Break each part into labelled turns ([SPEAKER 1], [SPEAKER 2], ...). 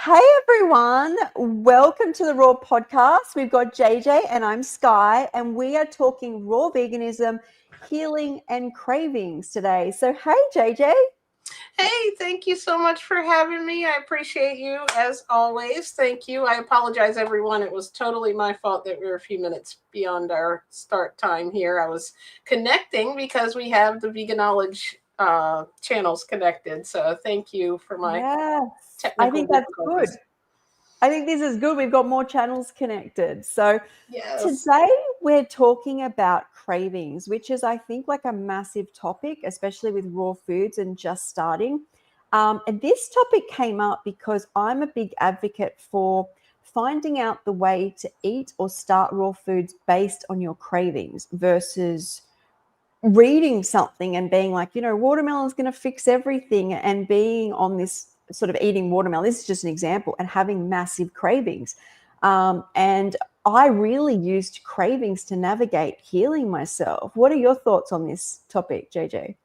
[SPEAKER 1] Hey everyone, welcome to the Raw Podcast. We've got JJ and I'm Skye, and we are talking raw veganism, healing, and cravings today. So, hey JJ.
[SPEAKER 2] Hey, thank you so much for having me. I appreciate you as always. Thank you. I apologize, everyone. It was totally my fault that we were a few minutes beyond our start time here. I was connecting because we have the Vegan Knowledge channels connected. So thank you for my
[SPEAKER 1] Yes, I
[SPEAKER 2] technical
[SPEAKER 1] think that's good.
[SPEAKER 2] difficulties.
[SPEAKER 1] I think this is good. We've got more channels connected. So,
[SPEAKER 2] Yes.
[SPEAKER 1] today we're talking about cravings, which is, I think, like a massive topic, especially with raw foods and just starting. And this topic came up because I'm a big advocate for finding out the way to eat or start raw foods based on your cravings versus reading something and being like, watermelon's going to fix everything, and being on this sort of eating watermelon. This is just an example, and having massive cravings. And I really used cravings to navigate healing myself. What are your thoughts on this topic, JJ?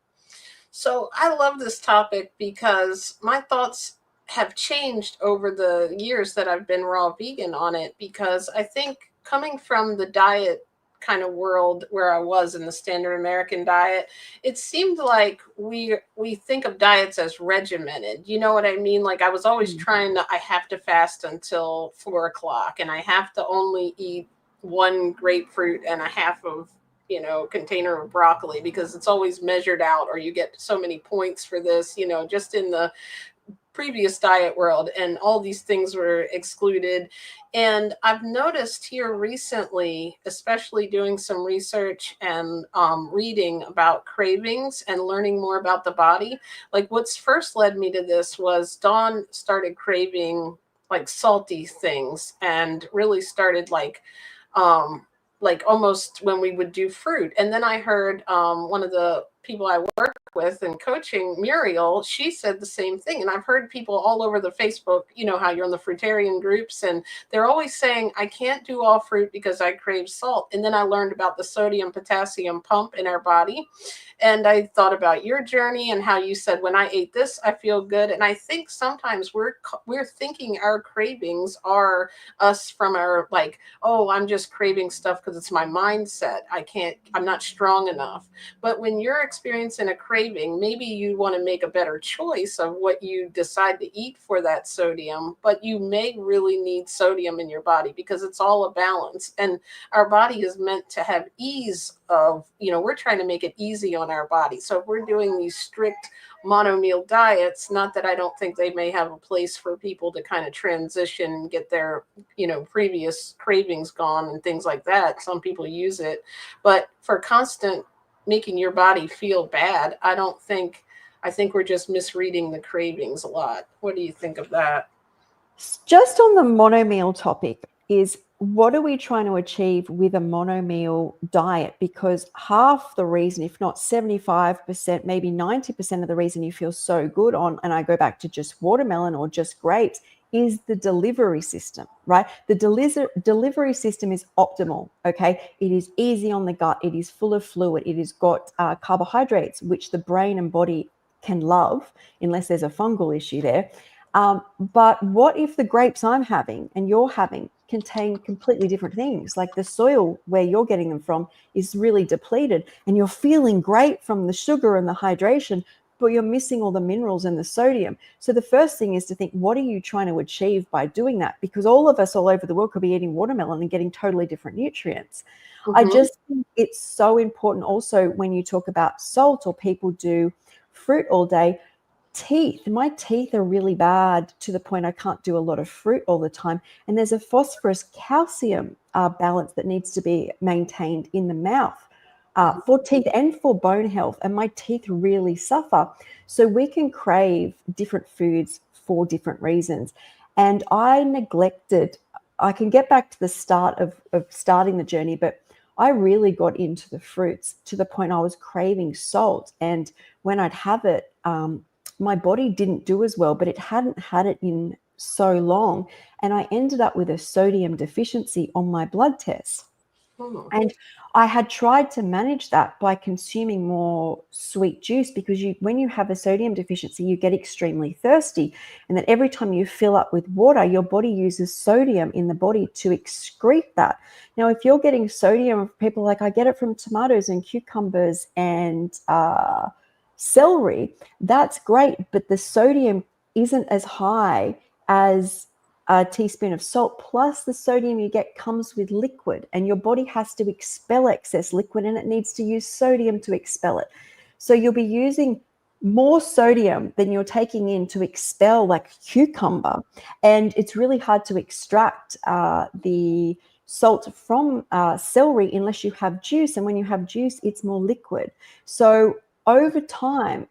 [SPEAKER 2] So I love this topic because my thoughts have changed over the years that I've been raw vegan on it, because I think coming from the diet kind of world where I was in the standard American diet, it seemed like we think of diets as regimented. You know what I mean? Like I was always trying to, I have to fast until 4 o'clock and I have to only eat one grapefruit and a half of container of broccoli, because it's always measured out, or you get so many points for this, just in the previous diet world, and all these things were excluded. And I've noticed here recently, especially doing some research and reading about cravings and learning more about the body, like what's first led me to this was Dawn started craving like salty things, and really started like almost when we would do fruit. And then I heard one of the people I work with and coaching, Muriel, she said the same thing. And I've heard people all over the Facebook, you know how you're in the fruitarian groups, and they're always saying, I can't do all fruit because I crave salt. And then I learned about the sodium potassium pump in our body. And I thought about your journey and how you said, when I ate this, I feel good. And I think sometimes we're thinking our cravings are us from our, like, oh, I'm just craving stuff because it's my mindset. I'm not strong enough. But when you're experiencing a craving, maybe you want to make a better choice of what you decide to eat for that sodium, but you may really need sodium in your body, because it's all a balance. And our body is meant to have ease of, we're trying to make it easy on our body. So if we're doing these strict monomeal diets, not that I don't think they may have a place for people to kind of transition and get their previous cravings gone and things like that. Some people use it, but for constant making your body feel bad, I think we're just misreading the cravings a lot. What do you think of that?
[SPEAKER 1] Just on the monomeal topic, is what are we trying to achieve with a monomeal diet? Because half the reason, if not 75%, maybe 90% of the reason you feel so good on, and I go back to just watermelon or just grapes, is the delivery system, right? The delivery system is optimal, okay? It is easy on the gut. It is full of fluid. It has got carbohydrates, which the brain and body can love, unless there's a fungal issue there. But what if the grapes I'm having and you're having contain completely different things? Like the soil where you're getting them from is really depleted, and you're feeling great from the sugar and the hydration, but you're missing all the minerals and the sodium. So the first thing is to think, what are you trying to achieve by doing that? Because all of us all over the world could be eating watermelon and getting totally different nutrients. I
[SPEAKER 2] Mm-hmm.
[SPEAKER 1] just think it's so important also when you talk about salt, or people do fruit all day. My teeth are really bad to the point I can't do a lot of fruit all the time. And there's a phosphorus calcium balance that needs to be maintained in the mouth for teeth and for bone health. And my teeth really suffer. So we can crave different foods for different reasons. And I can get back to the start of starting the journey, but I really got into the fruits to the point I was craving salt. And when I'd have it, my body didn't do as well, but it hadn't had it in so long. And I ended up with a sodium deficiency on my blood test.
[SPEAKER 2] Hmm.
[SPEAKER 1] And I had tried to manage that by consuming more sweet juice, because when you have a sodium deficiency, you get extremely thirsty. And then every time you fill up with water, your body uses sodium in the body to excrete that. Now, if you're getting sodium, people like, I get it from tomatoes and cucumbers and celery, that's great. But the sodium isn't as high as a teaspoon of salt. Plus, the sodium you get comes with liquid, and your body has to expel excess liquid, and it needs to use sodium to expel it. So you'll be using more sodium than you're taking in to expel, like cucumber, and it's really hard to extract the salt from celery unless you have juice, and when you have juice, it's more liquid. So over time,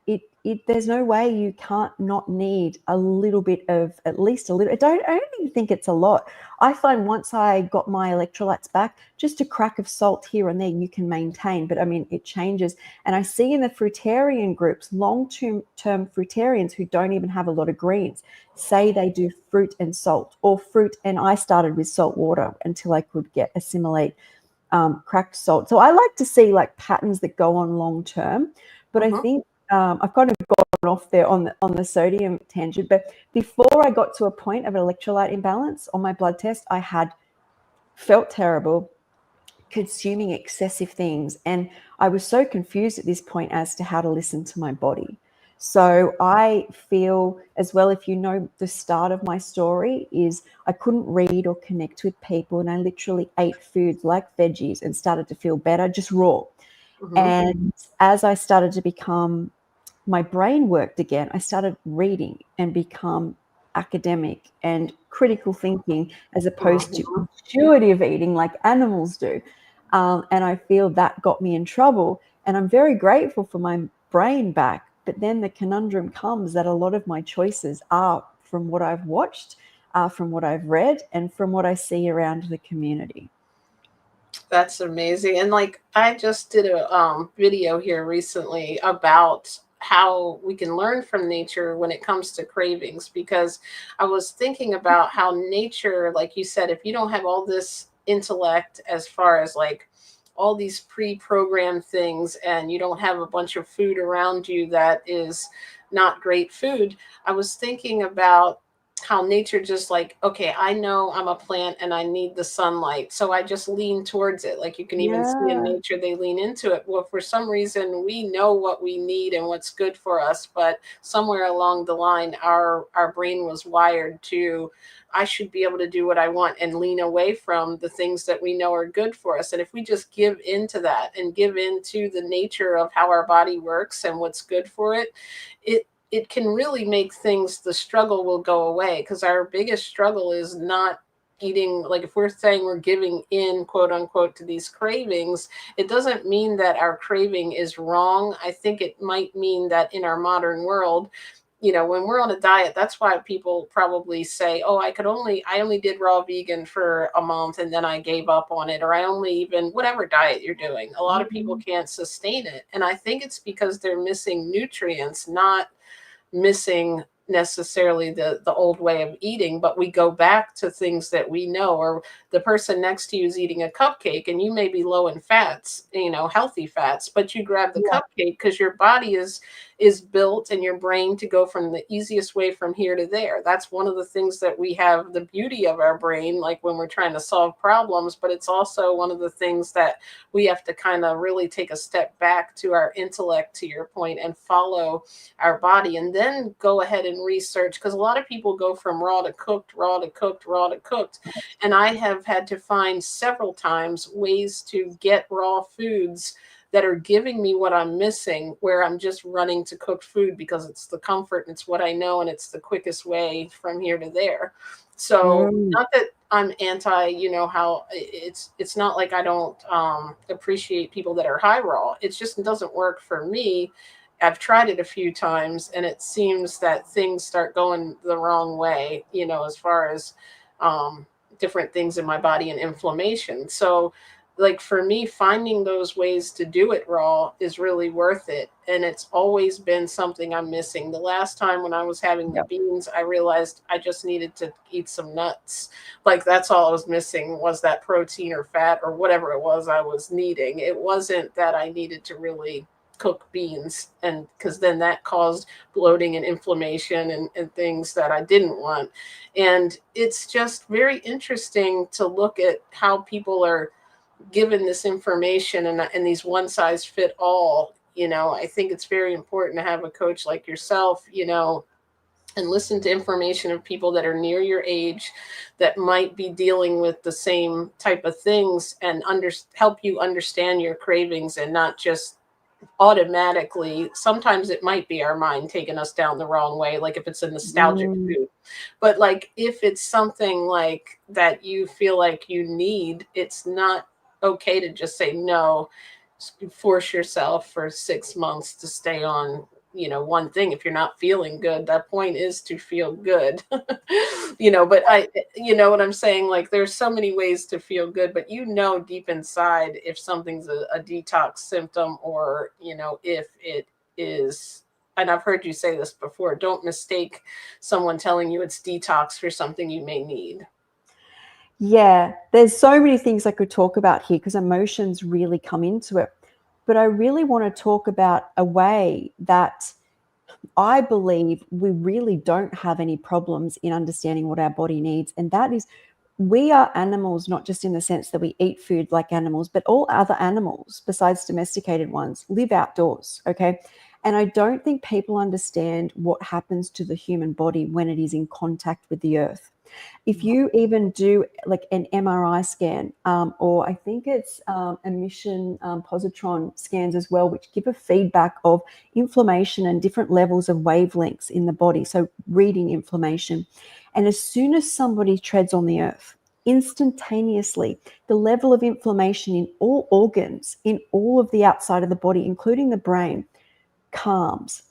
[SPEAKER 1] there's no way you can't not need a little bit of, at least a little. I don't even think it's a lot. I find once I got my electrolytes back, just a crack of salt here and there you can maintain. But I mean, it changes. And I see in the fruitarian groups, long-term fruitarians who don't even have a lot of greens, say they do fruit and salt, or fruit. And I started with salt water until I could assimilate cracked salt. So I like to see like patterns that go on long term. But I
[SPEAKER 2] Hmm.
[SPEAKER 1] think I've kind of gone off there on the sodium tangent. But before I got to a point of an electrolyte imbalance on my blood test, I had felt terrible, consuming excessive things, and I was so confused at this point as to how to listen to my body. So I feel as well, if you know the start of my story, is I couldn't read or connect with people, and I literally ate foods like veggies and started to feel better, just raw.
[SPEAKER 2] Hmm.
[SPEAKER 1] And as I started to become, my brain worked again, I started reading and become academic and critical thinking, as opposed to
[SPEAKER 2] Hmm.
[SPEAKER 1] intuitive eating like animals do. And I feel that got me in trouble. And I'm very grateful for my brain back. But then the conundrum comes that a lot of my choices are from what I've watched, from what I've read, and from what I see around the community.
[SPEAKER 2] That's amazing. And like I just did a video here recently about how we can learn from nature when it comes to cravings, because I was thinking about how nature, like you said, if you don't have all this intellect as far as like all these pre-programmed things, and you don't have a bunch of food around you that is not great food, I was thinking about how nature just like, okay, I know I'm a plant and I need the sunlight, so I just lean towards it. Like you can even see in
[SPEAKER 1] Yeah.
[SPEAKER 2] nature, they lean into it. Well, for some reason we know what we need and what's good for us, but somewhere along the line our brain was wired to, I should be able to do what I want, and lean away from the things that we know are good for us. And if we just give into that and give into the nature of how our body works and what's good for it, it can really make things, the struggle will go away, because our biggest struggle is not eating. Like if we're saying we're giving in, quote unquote, to these cravings, it doesn't mean that our craving is wrong. I think it might mean that in our modern world, when we're on a diet, that's why people probably say, oh, I only did raw vegan for a month and then I gave up on it, or I only, even whatever diet you're doing, a lot of people
[SPEAKER 1] Mhm.
[SPEAKER 2] can't sustain it. And I think it's because they're missing nutrients, not missing necessarily the old way of eating. But we go back to things that we know. Or the person next to you is eating a cupcake and you may be low in fats, healthy fats, but you grab the
[SPEAKER 1] Yeah.
[SPEAKER 2] cupcake because your body is built, and your brain, to go from the easiest way from here to there. That's one of the things that we have, the beauty of our brain, like when we're trying to solve problems. But it's also one of the things that we have to kind of really take a step back to our intellect, to your point, and follow our body, and then go ahead and research. Because a lot of people go from raw to cooked, raw to cooked, raw to cooked. And I have had to find several times ways to get raw foods that are giving me what I'm missing, where I'm just running to cooked food because it's the comfort and it's what I know and it's the quickest way from here to there. So
[SPEAKER 1] Mm.
[SPEAKER 2] not that I'm anti, how it's not like I don't appreciate people that are high raw. It just doesn't work for me. I've tried it a few times and it seems that things start going the wrong way, as far as um, different things in my body and inflammation. So like for me, finding those ways to do it raw is really worth it. And it's always been something I'm missing. The last time when I was having the
[SPEAKER 1] Yep.
[SPEAKER 2] beans, I realized I just needed to eat some nuts. Like that's all I was missing, was that protein or fat or whatever it was I was needing. It wasn't that I needed to really cook beans, and because then that caused bloating and inflammation and things that I didn't want. And it's just very interesting to look at how people are given this information, and these one size fit all. I think it's very important to have a coach like yourself, and listen to information of people that are near your age that might be dealing with the same type of things, and help you understand your cravings, and not just automatically. Sometimes it might be our mind taking us down the wrong way, like if it's a nostalgic
[SPEAKER 1] Mm.
[SPEAKER 2] food. But like if it's something like that you feel like you need, it's not okay to just say no. Force yourself for 6 months to stay on one thing if you're not feeling good. That point is to feel good. But you know what I'm saying, like there's so many ways to feel good, but deep inside if something's a detox symptom, or if it is. And I've heard you say this before, don't mistake someone telling you it's detox for something you may need.
[SPEAKER 1] Yeah, there's so many things I could talk about here because emotions really come into it. But I really want to talk about a way that I believe we really don't have any problems in understanding what our body needs. And that is, we are animals, not just in the sense that we eat food like animals, but all other animals, besides domesticated ones, live outdoors. Okay. And I don't think people understand what happens to the human body when it is in contact with the earth. If you even do like an MRI scan, or I think it's emission positron scans as well, which give a feedback of inflammation and different levels of wavelengths in the body. So reading inflammation. And as soon as somebody treads on the earth, instantaneously, the level of inflammation in all organs, in all of the outside of the body, including the brain, calms.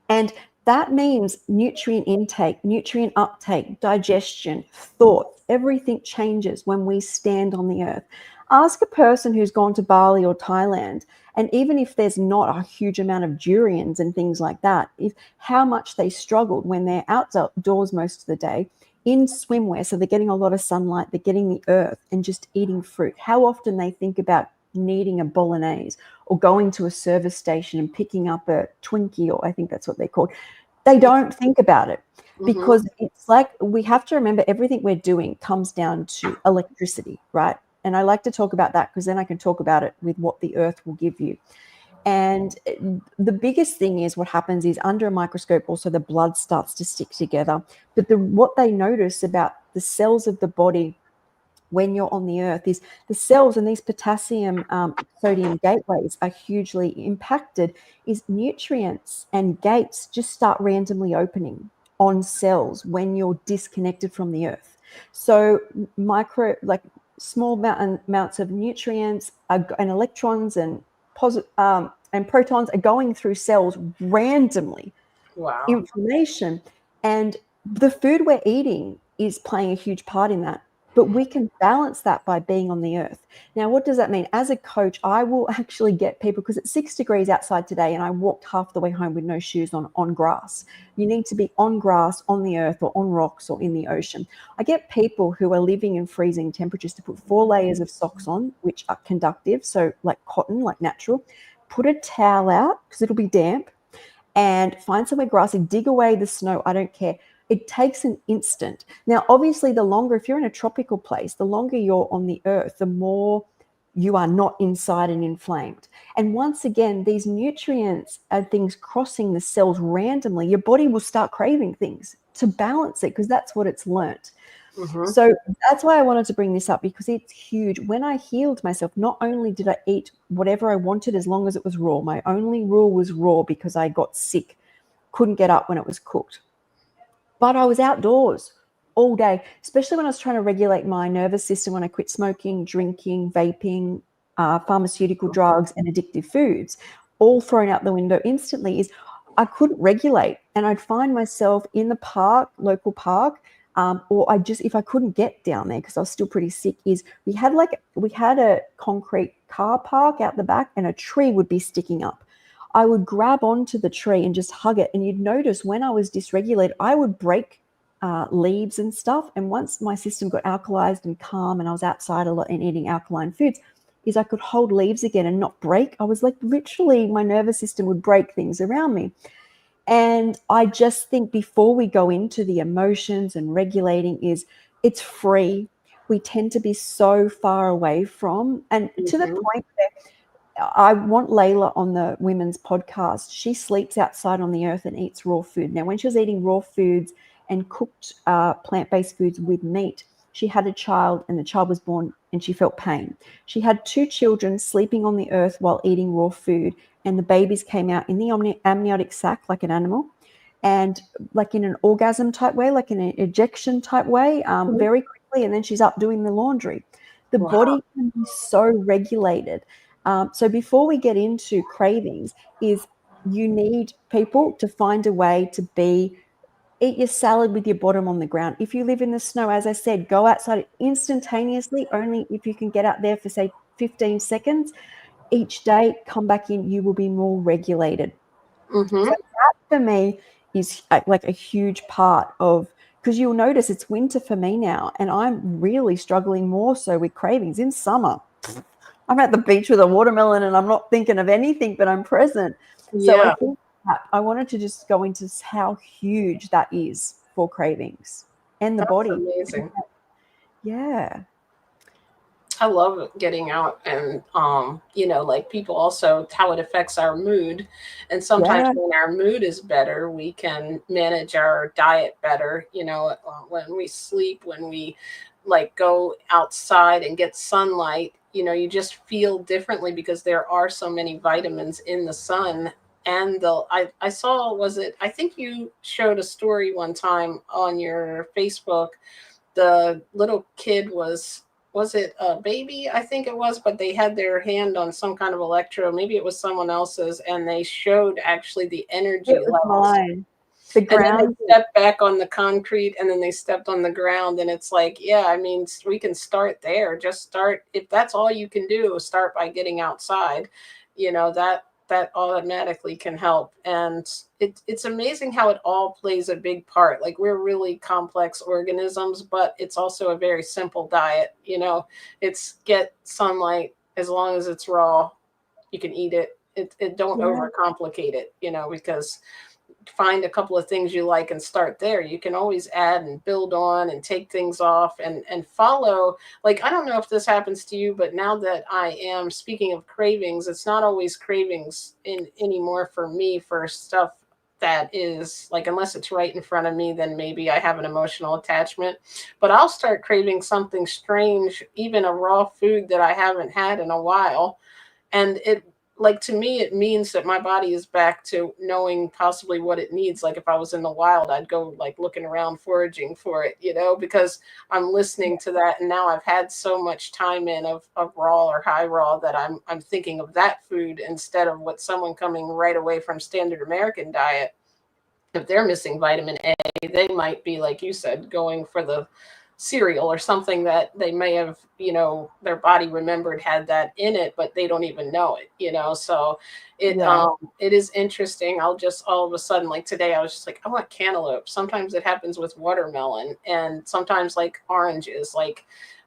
[SPEAKER 1] And that means nutrient intake, nutrient uptake, digestion, thought, everything changes when we stand on the earth. Ask a person who's gone to Bali or Thailand, and even if there's not a huge amount of durians and things like that, if how much they struggled when they're outdoors most of the day in swimwear, so they're getting a lot of sunlight, they're getting the earth and just eating fruit, how often they think about needing a bolognese or going to a service station and picking up a Twinkie, or I think that's what they're called. They don't think about it
[SPEAKER 2] Mm-hmm.
[SPEAKER 1] because it's like we have to remember everything we're doing comes down to electricity, right? And I like to talk about that because then I can talk about it with what the earth will give you. And the biggest thing is what happens is under a microscope, also the blood starts to stick together. But what they notice about the cells of the body when you're on the earth is the cells, and these potassium sodium gateways are hugely impacted, is nutrients and gates just start randomly opening on cells when you're disconnected from the earth. So small amounts of nutrients and electrons and protons are going through cells randomly.
[SPEAKER 2] Wow.
[SPEAKER 1] Inflammation, and the food we're eating is playing a huge part in that. But we can balance that by being on the earth. Now, what does that mean? As a coach, I will actually get people, because it's 6 degrees outside today and I walked half the way home with no shoes on grass. You need to be on grass, on the earth, or on rocks, or in the ocean. I get people who are living in freezing temperatures to put 4 layers of socks on, which are conductive, so like cotton, like natural. Put a towel out because it'll be damp, and find somewhere grassy, dig away the snow. I don't care. It takes an instant. Now, obviously, the longer, if you're in a tropical place, the longer you're on the earth, the more you are not inside and inflamed. And once again, these nutrients are things crossing the cells randomly. Your body will start craving things to balance it because that's what it's learnt.
[SPEAKER 2] Mm-hmm.
[SPEAKER 1] So that's why I wanted to bring this up, because it's huge. When I healed myself, not only did I eat whatever I wanted as long as it was raw, my only rule was raw because I got sick, couldn't get up when it was cooked. But I was outdoors all day, especially when I was trying to regulate my nervous system when I quit smoking, drinking, vaping, pharmaceutical drugs, and addictive foods, all thrown out the window instantly. Is I couldn't regulate, and I'd find myself in the park, local park, or if I couldn't get down there because I was still pretty sick, is we had a concrete car park out the back and a tree would be sticking up. I would grab onto the tree and just hug it. And you'd notice when I was dysregulated, I would break leaves and stuff. And once my system got alkalized and calm and I was outside a lot and eating alkaline foods, is I could hold leaves again and not break. I was like, literally, my nervous system would break things around me. And I just think before we go into the emotions and regulating, it's free. We tend to be so far away from, and to the point where I want Layla on the women's podcast. She sleeps outside on the earth and eats raw food. Now, when she was eating raw foods and cooked plant-based foods with meat, she had a child and the child was born and she felt pain. She had 2 children sleeping on the earth while eating raw food, and the babies came out in the amniotic sac like an animal, and like in an orgasm type way, like in an ejection type way, very quickly, and then she's up doing the laundry. The body can be so regulated. So before we get into cravings, is you need people to find a way to eat your salad with your bottom on the ground. If you live in the snow, as I said, go outside instantaneously, only if you can get out there for, say, 15 seconds each day, come back in, you will be more regulated. So that for me is like a huge part of, because you'll notice it's winter for me now, and I'm really struggling more so with cravings. In summer, I'm at the beach with a watermelon and I'm not thinking of anything, but I'm present. So I think that I wanted to just go into how huge that is for cravings and the
[SPEAKER 2] That's
[SPEAKER 1] body.
[SPEAKER 2] amazing.
[SPEAKER 1] Yeah.
[SPEAKER 2] I love getting out and like people also how it affects our mood. And sometimes
[SPEAKER 1] Yeah.
[SPEAKER 2] when our mood is better, we can manage our diet better, when we sleep, when we like go outside and get sunlight, you just feel differently because there are so many vitamins in the sun. And I saw, I think you showed a story one time on your Facebook. The little kid was it a baby? I think it was, but they had their hand on some kind of electro. Maybe it was someone else's, and they showed actually the
[SPEAKER 1] It
[SPEAKER 2] energy
[SPEAKER 1] was
[SPEAKER 2] levels.
[SPEAKER 1] mine. The
[SPEAKER 2] And then they
[SPEAKER 1] ground.
[SPEAKER 2] stepped back on the concrete, and then they stepped on the ground. And it's like, yeah, I mean, we can start there. Just start. If that's all you can do, start by getting outside. That automatically can help. And it's amazing how it all plays a big part. Like, we're really complex organisms, but it's also a very simple diet. It's get sunlight. As long as it's raw, you can eat it. It don't
[SPEAKER 1] Yeah.
[SPEAKER 2] overcomplicate it, because find a couple of things you like and start there. You can always add and build on and take things off and follow. Like, I don't know if this happens to you, but now that I am speaking of cravings, it's not always cravings in anymore for me for stuff that is like, unless it's right in front of me, then maybe I have an emotional attachment. But I'll start craving something strange, even a raw food that I haven't had in a while. And it, like, to me, it means that my body is back to knowing possibly what it needs. Like, if I was in the wild, I'd go like looking around foraging for it, because I'm listening to that. And now I've had so much time in of raw or high raw that I'm thinking of that food instead of what someone coming right away from standard American diet. If they're missing vitamin A, they might be, like you said, going for the cereal or something that they may have, their body remembered had that in it, but they don't even know it. So
[SPEAKER 1] Yeah.
[SPEAKER 2] it is interesting. I'll just all of a sudden, like today, I was just like, I want cantaloupe. Sometimes it happens with watermelon, and sometimes like oranges, like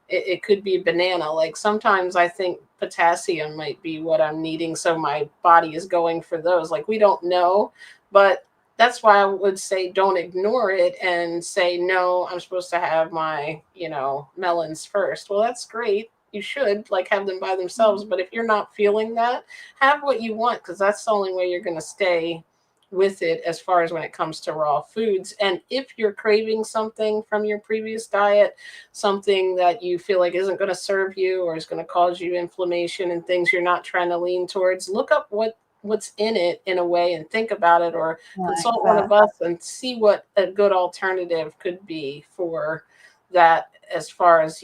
[SPEAKER 2] it could be banana. Like, sometimes I think potassium might be what I'm needing, so my body is going for those. Like, we don't know, but that's why I would say don't ignore it and say, no, I'm supposed to have my, melons first. Well, that's great. You should like have them by themselves. But if you're not feeling that, have what you want, because that's the only way you're going to stay with it as far as when it comes to raw foods. And if you're craving something from your previous diet, something that you feel like isn't going to serve you or is going to cause you inflammation and things you're not trying to lean towards, look up what's in it in a way and think about it, or
[SPEAKER 1] Like
[SPEAKER 2] consult one
[SPEAKER 1] that.
[SPEAKER 2] of us and see what a good alternative could be for that as far as,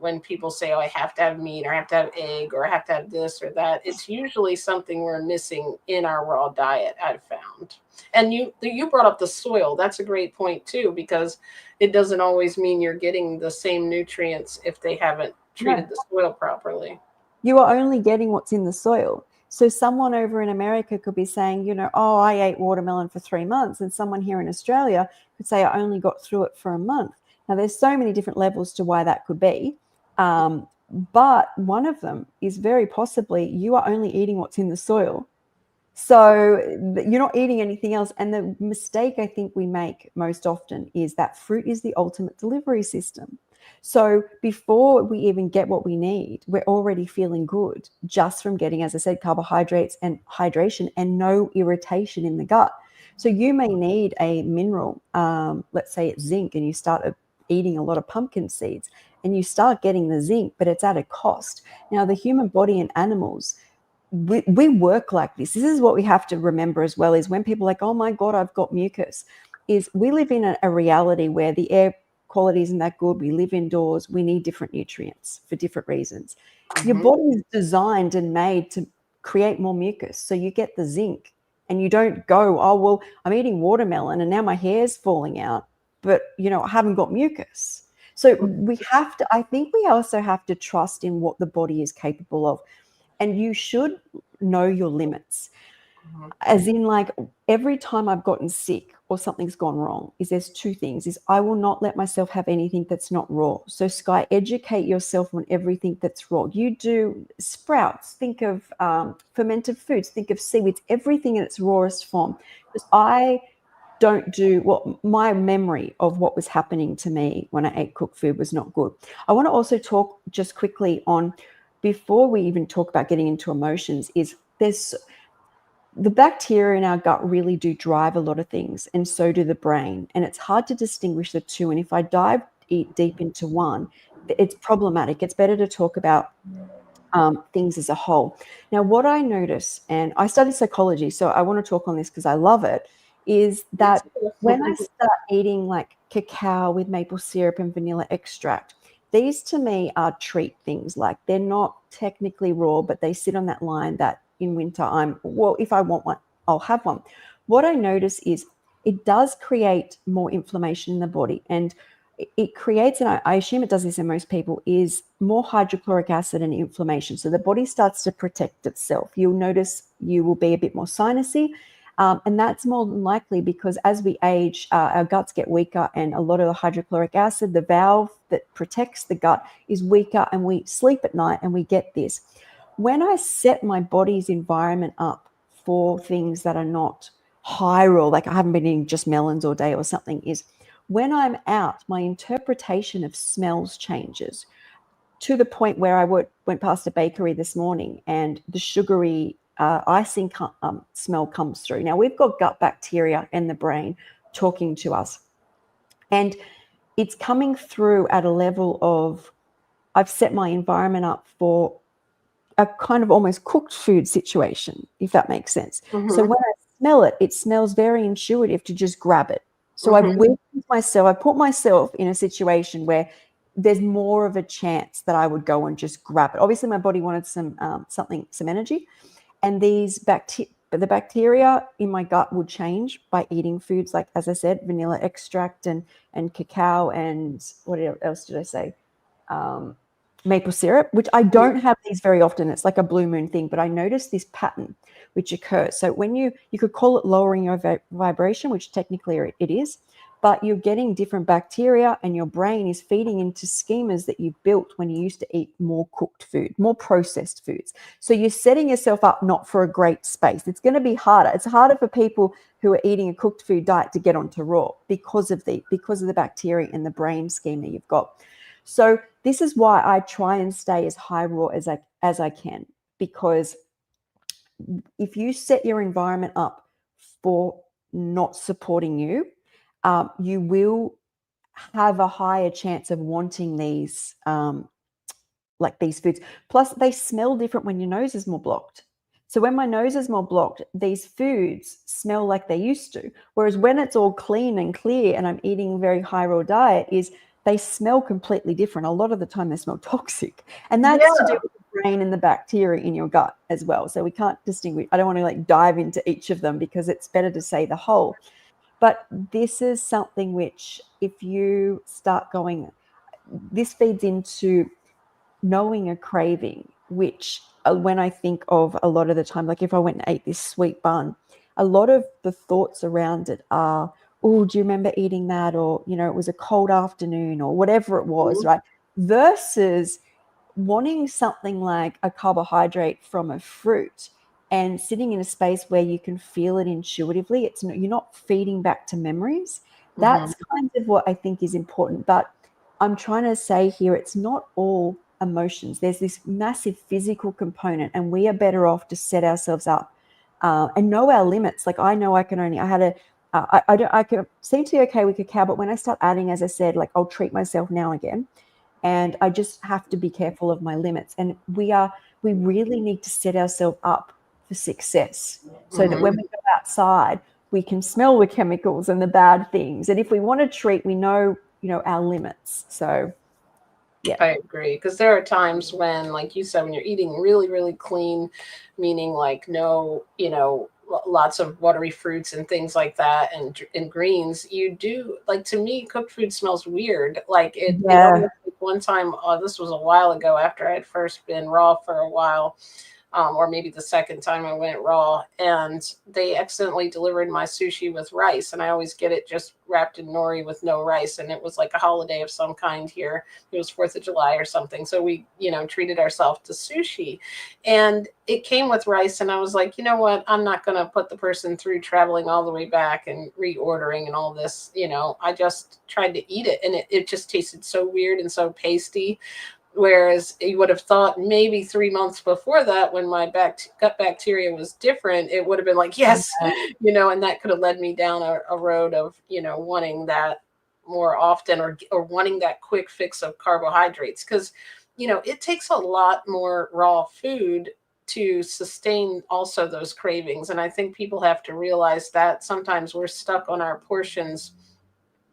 [SPEAKER 2] when people say, oh, I have to have meat or I have to have egg or I have to have this or that, it's usually something we're missing in our raw diet, I've found. And you brought up the soil. That's a great point too, because it doesn't always mean you're getting the same nutrients if they haven't
[SPEAKER 1] No,
[SPEAKER 2] treated the soil properly.
[SPEAKER 1] you are only getting what's in the soil. So someone over in America could be saying, oh, I ate watermelon for 3 months. And someone here in Australia could say, I only got through it for a month. Now, there's so many different levels to why that could be. But one of them is very possibly you are only eating what's in the soil. So you're not eating anything else. And the mistake I think we make most often is that fruit is the ultimate delivery system. So before we even get what we need, we're already feeling good just from getting, as I said, carbohydrates and hydration and no irritation in the gut. So you may need a mineral, let's say it's zinc, and you start eating a lot of pumpkin seeds and you start getting the zinc, but it's at a cost. Now, the human body and animals, we work like this. This is what we have to remember as well, is when people are like, oh my God, I've got mucus, is we live in a reality where the air quality isn't that good. We live indoors. We need different nutrients for different reasons. Your body is designed and made to create more mucus. So you get the zinc and you don't go, oh, well, I'm eating watermelon and now my hair's falling out, but, I haven't got mucus. So we have to, I think we also have to trust in what the body is capable of. And you should know your limits. As in, like, every time I've gotten sick or something's gone wrong, there's two things. I will not let myself have anything that's not raw. So, Skye, educate yourself on everything that's raw. You do sprouts, think of fermented foods, think of seaweeds, everything in its rawest form. Because I don't do what my memory of what was happening to me when I ate cooked food was not good. I want to also talk just quickly on, before we even talk about getting into emotions, is there's the bacteria in our gut really do drive a lot of things, and so do the brain. And it's hard to distinguish the two. And if I dive deep into one, it's problematic. It's better to talk about things as a whole. Now, what I notice, and I studied psychology, so I want to talk on this because I love it, is that when I start eating like cacao with maple syrup and vanilla extract, these to me are treat things. Like, they're not technically raw, but they sit on that line that in winter if I want one, I'll have one. What I notice is it does create more inflammation in the body, and it creates, and I assume it does this in most people, is more hydrochloric acid and inflammation. So the body starts to protect itself. You'll notice you will be a bit more sinusy. And that's more than likely because as we age, our guts get weaker, and a lot of the hydrochloric acid, the valve that protects the gut, is weaker, and we sleep at night and we get this. When I set my body's environment up for things that are not high raw, like I haven't been eating just melons all day or something, is when I'm out, my interpretation of smells changes to the point where I went past a bakery this morning and the sugary icing smell comes through. Now, we've got gut bacteria in the brain talking to us, and it's coming through at a level of, I've set my environment up for a kind of almost cooked food situation, if that makes sense. So when I smell it, it smells very intuitive to just grab it. So I've weakened myself. I put myself in a situation where there's more of a chance that I would go and just grab it. Obviously, my body wanted some energy, and the bacteria in my gut would change by eating foods like, as I said, vanilla extract and cacao, and what else did I say? Maple syrup, which I don't have these very often. It's like a blue moon thing, but I noticed this pattern which occurs. So when you could call it lowering your vibration, which technically it is, but you're getting different bacteria, and your brain is feeding into schemas that you've built when you used to eat more cooked food, more processed foods. So you're setting yourself up not for a great space. It's going to be harder. It's harder for people who are eating a cooked food diet to get onto raw because of the bacteria and the brain schema you've got. So this is why I try and stay as high raw as I can, because if you set your environment up for not supporting you, you will have a higher chance of wanting these these foods. Plus, they smell different when your nose is more blocked. So when my nose is more blocked, these foods smell like they used to. Whereas when it's all clean and clear and I'm eating a very high raw diet, they smell completely different. A lot of the time they smell toxic. And
[SPEAKER 2] Yeah.
[SPEAKER 1] that's to do with the brain and the bacteria in your gut as well. So we can't distinguish. I don't want to like dive into each of them because it's better to say the whole. But this is something which, if you start going, this feeds into knowing a craving, which when I think of a lot of the time, like if I went and ate this sweet bun, a lot of the thoughts around it are, oh, do you remember eating that? Or, you know, it was a cold afternoon or whatever it was, right? Versus wanting something like a carbohydrate from a fruit and sitting in a space where you can feel it intuitively. It's not, you're not feeding back to memories. That's kind of what I think is important. But I'm trying to say here, it's not all emotions. There's this massive physical component, and we are better off to set ourselves up and know our limits. Like I know I can only, I had a, I can seem to be okay with cacao, but when I start adding, as I said, like I'll treat myself now and again, and I just have to be careful of my limits. And we really need to set ourselves up for success so that when we go outside, we can smell the chemicals and the bad things. And if we want to treat, we know, you know, our limits. So yeah.
[SPEAKER 2] I agree. Because there are times when, like you said, when you're eating really, really clean, meaning like no, you know, lots of watery fruits and things like that, and greens, you do like, to me, cooked food smells weird. Like it
[SPEAKER 1] Yeah.
[SPEAKER 2] almost, like one time, this was a while ago after I had first been raw for a while. Or maybe the second time I went raw, and they accidentally delivered my sushi with rice, and I always get it just wrapped in nori with no rice, and it was like a holiday of some kind here. It was 4th of July or something, so we, you know, treated ourselves to sushi, and it came with rice, and I was like, you know what, I'm not going to put the person through traveling all the way back and reordering and all this. You know, I just tried to eat it, and it just tasted so weird and so pasty. Whereas you would have thought maybe 3 months before that, when my gut bacteria was different, it would have been like, yes, you know, and that could have led me down a road of, you know, wanting that more often, or wanting that quick fix of carbohydrates. Because, you know, it takes a lot more raw food to sustain also those cravings. And I think people have to realize that sometimes we're stuck on our portions,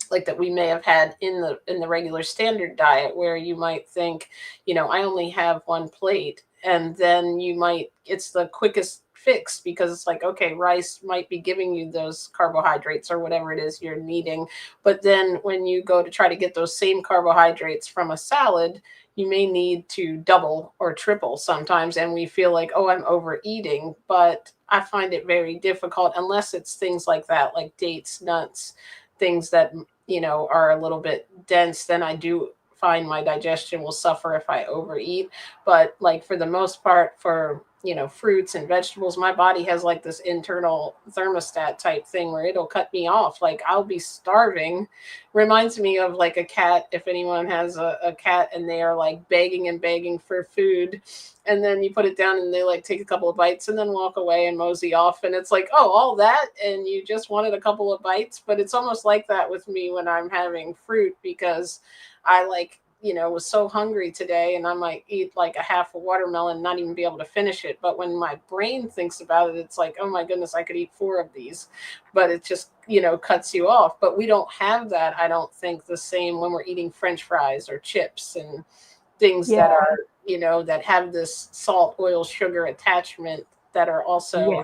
[SPEAKER 2] like that we may have had in the regular standard diet, where you might think, you know, I only have one plate, and then you might, it's the quickest fix because it's like, okay, rice might be giving you those carbohydrates or whatever it is you're needing, but then when you go to try to get those same carbohydrates from a salad, you may need to double or triple sometimes, and we feel like, oh, I'm overeating. But I find it very difficult unless it's things like that, like dates, nuts, things that, you know, are a little bit dense. Then I do find my digestion will suffer if I overeat. But like for the most part, for, you know, fruits and vegetables, my body has like this internal thermostat type thing where it'll cut me off. Like I'll be starving. Reminds me of like a cat. If anyone has a cat and they are like begging and begging for food, and then you put it down and they like take a couple of bites and then walk away and mosey off, and it's like, oh, all that, and you just wanted a couple of bites. But it's almost like that with me when I'm having fruit, because I, like, you know, was so hungry today, and I might eat like a half a watermelon and not even be able to finish it. But when my brain thinks about it, it's like, oh my goodness, I could eat 4 of these. But it just, you know, cuts you off. But we don't have that, I don't think, the same when we're eating French fries or chips and things
[SPEAKER 1] Yeah.
[SPEAKER 2] that are, you know, that have this salt, oil, sugar attachment, that are
[SPEAKER 1] Yeah.
[SPEAKER 2] also,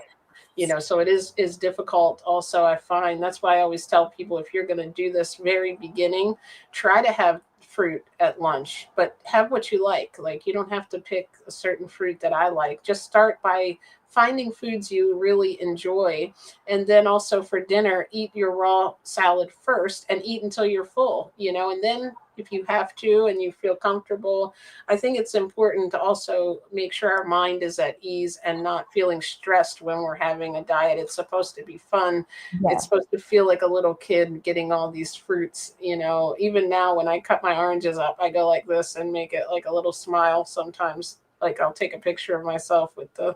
[SPEAKER 2] you know, so it is difficult also. I find that's why I always tell people, if you're going to do this very beginning, try to have fruit at lunch, but have what you like you don't have to pick a certain fruit that I like. Just start by finding foods you really enjoy, and then also for dinner, eat your raw salad first and eat until you're full, you know, and then if you have to and you feel comfortable, I think it's important to also make sure our mind is at ease and not feeling stressed when we're having a diet. It's supposed to be fun.
[SPEAKER 1] Yeah.
[SPEAKER 2] It's supposed to feel like a little kid getting all these fruits, you know. Even now, when I cut my oranges up, I go like this and make it like a little smile sometimes. Like I'll take a picture of myself with the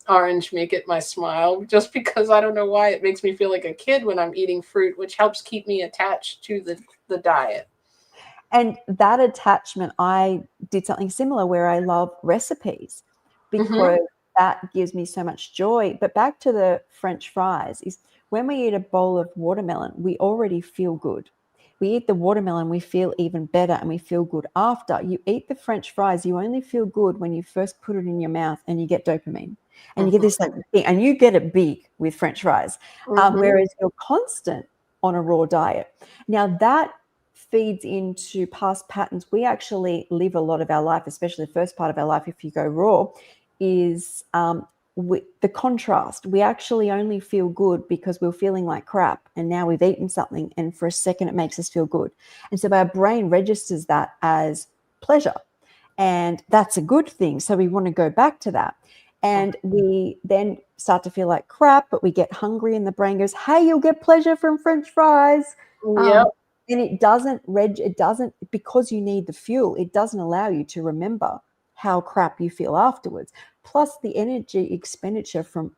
[SPEAKER 2] orange, make it my smile, just because I don't know why it makes me feel like a kid when I'm eating fruit, which helps keep me attached to the diet.
[SPEAKER 1] And that attachment, I did something similar where I love recipes
[SPEAKER 2] Mm-hmm.
[SPEAKER 1] because that gives me so much joy. But back to the French fries is when we eat a bowl of watermelon, we already feel good. We eat the watermelon, we feel even better and we feel good after. You eat the French fries, you only feel good when you first put it in your mouth and you get dopamine. And you get this like thing, and you get it big with French fries, whereas you're constant on a raw diet. Now that feeds into past patterns. We actually live a lot of our life, especially the first part of our life, if you go raw, is the contrast. We actually only feel good because we're feeling like crap, and now we've eaten something, and for a second it makes us feel good. And so our brain registers that as pleasure, and that's a good thing. So we want to go back to that. And we then start to feel like crap, but we get hungry and the brain goes, hey, you'll get pleasure from French fries.
[SPEAKER 2] Yep.
[SPEAKER 1] And it doesn't, because you need the fuel, it doesn't allow you to remember how crap you feel afterwards. Plus the energy expenditure from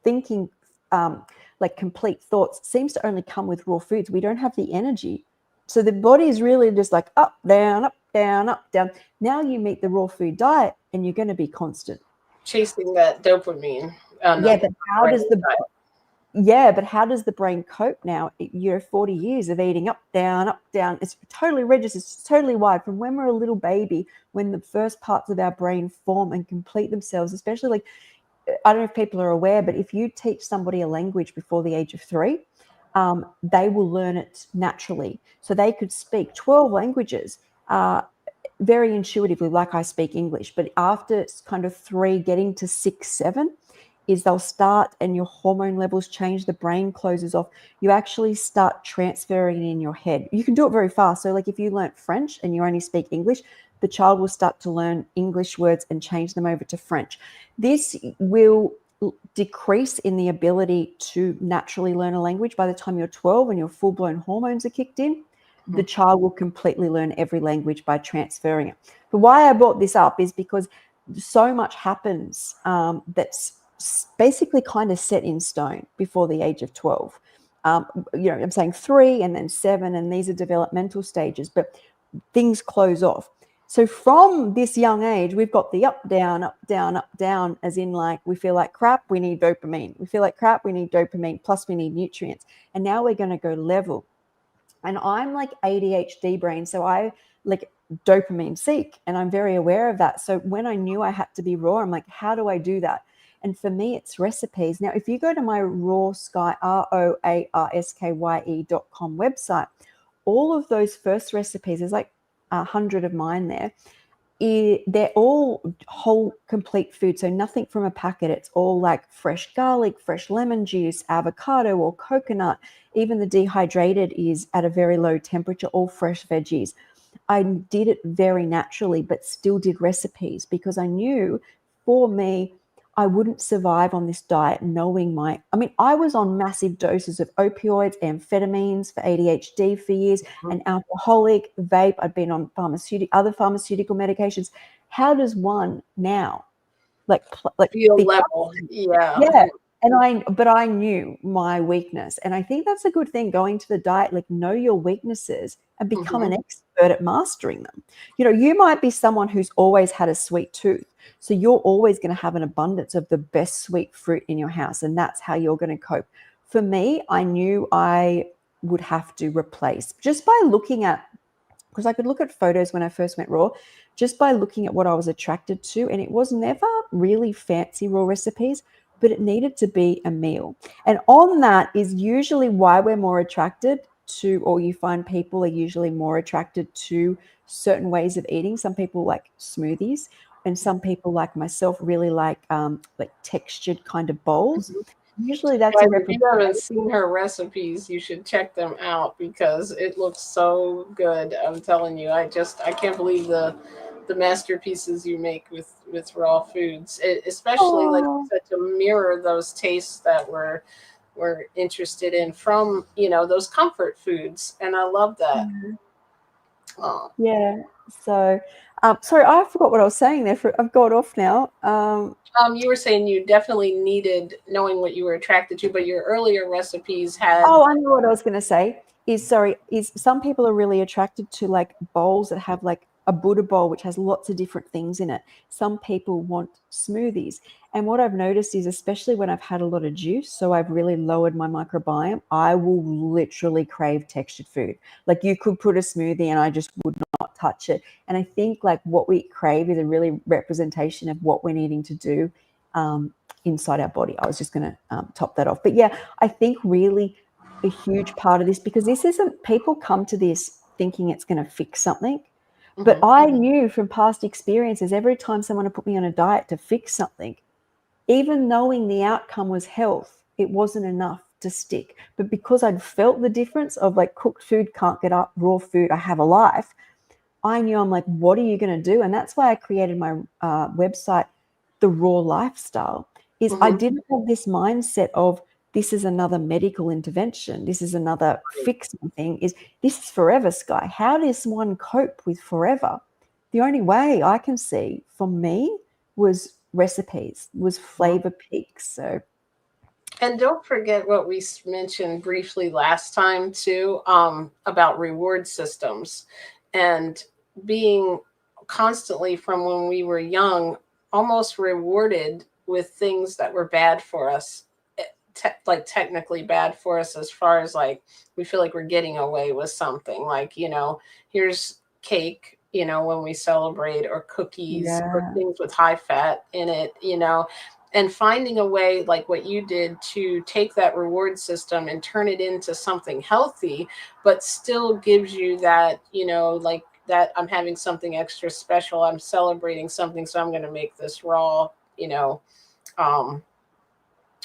[SPEAKER 1] thinking like complete thoughts seems to only come with raw foods. We don't have the energy. So the body is really just like up, down, up, down, up, down. Now you meet the raw food diet and you're going to be constant.
[SPEAKER 2] Chasing that dopamine.
[SPEAKER 1] But how does the brain cope now? 40 years of eating up, down, up, down. It's totally registered. It's totally wired from when we're a little baby, when the first parts of our brain form and complete themselves, especially like, I don't know if people are aware, but if you teach somebody a language before the age of 3, they will learn it naturally. So they could speak 12 languages very intuitively, like I speak English. But after kind of 3, getting to 6, 7, is they'll start and your hormone levels change, the brain closes off. You actually start transferring in your head. You can do it very fast. So like if you learnt French and you only speak English, the child will start to learn English words and change them over to French. This will decrease in the ability to naturally learn a language. By the time you're 12 and your full-blown hormones are kicked in, the child will completely learn every language by transferring it. But why I brought this up is because so much happens that's basically kind of set in stone before the age of 12. I'm saying 3 and then 7, and these are developmental stages, but things close off. So from this young age, we've got the up, down, up, down, up, down, as in like we feel like crap, we need dopamine. We feel like crap, we need dopamine, plus we need nutrients. And now we're going to go level. And I'm like ADHD brain, so I like dopamine seek, and I'm very aware of that. So when I knew I had to be raw, I'm like, how do I do that? And for me, it's recipes. Now, if you go to my raw Skye, ROARSKYE.com website, all of those first recipes, there's like 100 of mine there. They're all whole, complete food. So nothing from a packet. It's all like fresh garlic, fresh lemon juice, avocado or coconut. Even the dehydrated is at a very low temperature, all fresh veggies. I did it very naturally, but still did recipes because I knew for me, I wouldn't survive on this diet knowing I was on massive doses of opioids, amphetamines for ADHD for years, an alcoholic, vape. I'd been on other pharmaceutical medications. How does one now
[SPEAKER 2] feel level?
[SPEAKER 1] Yeah. And I knew my weakness. And I think that's a good thing, going to the diet, like know your weaknesses and become an expert at mastering them. You might be someone who's always had a sweet tooth. So you're always going to have an abundance of the best sweet fruit in your house. And that's how you're going to cope. For me, I knew I would have to replace just by looking at, because I could look at photos when I first went raw, just by looking at what I was attracted to. And it was never really fancy raw recipes, but it needed to be a meal. And on that is usually why we're more attracted to, or you find people are usually more attracted to certain ways of eating. Some people like smoothies, and some people like myself really like textured kind of bowls. Usually that's
[SPEAKER 2] Guys, if you haven't seen her recipes, you should check them out because it looks so good. I'm telling you, I can't believe the masterpieces you make with raw foods, especially like you said, to mirror those tastes that we're interested in from those comfort foods, and I love that.
[SPEAKER 1] Yeah. So sorry, I forgot what I was saying there. I've got off now.
[SPEAKER 2] You were saying you definitely needed knowing what you were attracted to, but your earlier recipes had.
[SPEAKER 1] Oh, I know what I was going to say. Is some people are really attracted to like bowls that have like a Buddha bowl, which has lots of different things in it. Some people want smoothies. And what I've noticed is, especially when I've had a lot of juice, so I've really lowered my microbiome, I will literally crave textured food. Like you could put a smoothie and I just would not touch it. And I think like what we crave is a really representation of what we're needing to do inside our body. I was just going to top that off. But yeah, I think really a huge part of this, because this isn't, people come to this thinking it's going to fix something. But I knew from past experiences, every time someone had put me on a diet to fix something, even knowing the outcome was health, it wasn't enough to stick. But because I'd felt the difference of like cooked food can't get up, raw food, I have a life, I knew, I'm like, what are you going to do? And that's why I created my website, The Raw Lifestyle, is I didn't have this mindset of this is another medical intervention, this is another fixing thing, is this is forever, Skye. How does one cope with forever? The only way I can see for me was recipes, was flavor peaks. So,
[SPEAKER 2] and don't forget what we mentioned briefly last time too, about reward systems and being constantly from when we were young almost rewarded with things that were bad for us, like technically bad for us, as far as like we feel like we're getting away with something, like, you know, here's cake, you know, when we celebrate, or cookies, or
[SPEAKER 1] yeah,
[SPEAKER 2] things with high fat in it, you know, and finding a way like what you did to take that reward system and turn it into something healthy, but still gives you that, you know, like that I'm having something extra special, I'm celebrating something, so I'm going to make this raw, you know, um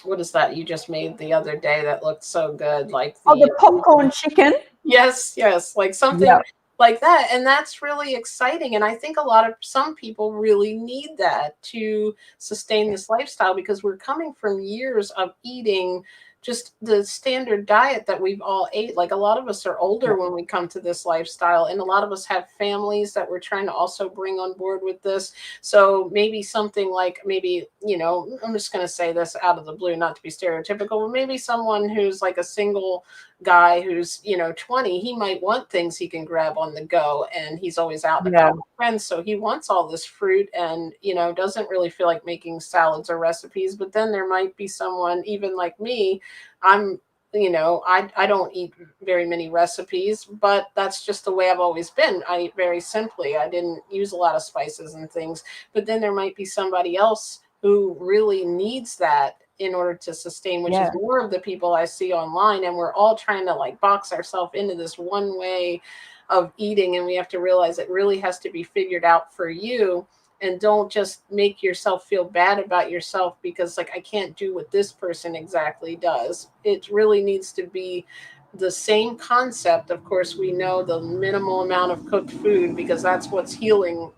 [SPEAKER 2] what is that you just made the other day that looked so good, like
[SPEAKER 1] oh,
[SPEAKER 2] the
[SPEAKER 1] the popcorn chicken.
[SPEAKER 2] yes, yes, like something
[SPEAKER 1] Yeah,
[SPEAKER 2] like that. And that's really exciting. And I think some people really need that to sustain this lifestyle, because we're coming from years of eating just the standard diet that we've all ate. Like a lot of us are older when we come to this lifestyle, and a lot of us have families that we're trying to also bring on board with this. So maybe something like, maybe, you know, I'm just going to say this out of the blue, not to be stereotypical, but maybe someone who's like a single guy who's, you know, 20, he might want things he can grab on the go, and he's always out and
[SPEAKER 1] yeah,
[SPEAKER 2] about with friends, so he wants all this fruit, and, you know, doesn't really feel like making salads or recipes. But then there might be someone, even like me, I'm, you know, I don't eat very many recipes, but that's just the way I've always been. I eat very simply, I didn't use a lot of spices and things. But then there might be somebody else who really needs that in order to sustain, which is
[SPEAKER 1] yeah,
[SPEAKER 2] more of the people I see online. And we're all trying to like box ourselves into this one way of eating. And we have to realize it really has to be figured out for you. And don't just make yourself feel bad about yourself because, like, I can't do what this person exactly does. It really needs to be the same concept. Of course, we know the minimal amount of cooked food because that's what's healing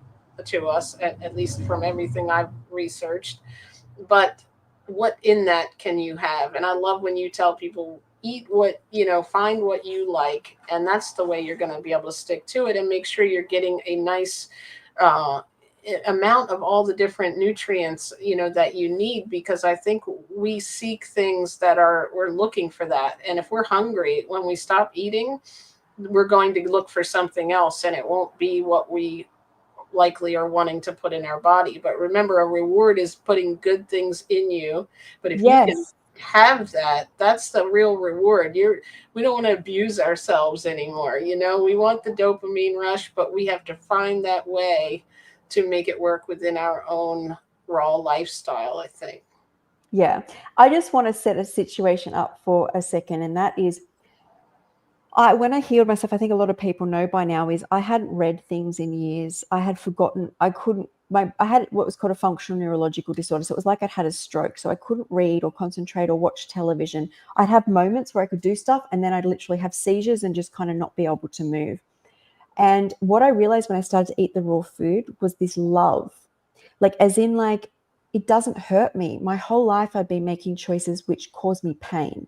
[SPEAKER 2] to us, at least from everything I've researched. But what in that can you have? And I love when you tell people, eat what, you know, find what you like, and that's the way you're going to be able to stick to it and make sure you're getting a nice uh, amount of all the different nutrients, you know, that you need. Because I think we seek things that are, we're looking for that, and if we're hungry, when we stop eating, we're going to look for something else, and it won't be what we likely are wanting to put in our body. But remember, a reward is putting good things in you. But if you can
[SPEAKER 1] yes.
[SPEAKER 2] have that, that's the real reward. We don't want to abuse ourselves anymore. You know, we want the dopamine rush, but we have to find that way to make it work within our own raw lifestyle, I think.
[SPEAKER 1] Yeah. I just want to set a situation up for a second, and that is, when I healed myself, I think a lot of people know by now, is I hadn't read things in years. I had forgotten. I had what was called a functional neurological disorder. So it was like I'd had a stroke. So I couldn't read or concentrate or watch television. I'd have moments where I could do stuff, and then I'd literally have seizures and just kind of not be able to move. And what I realized when I started to eat the raw food was this love, like, as in, like, it doesn't hurt me. My whole life I've been making choices which cause me pain.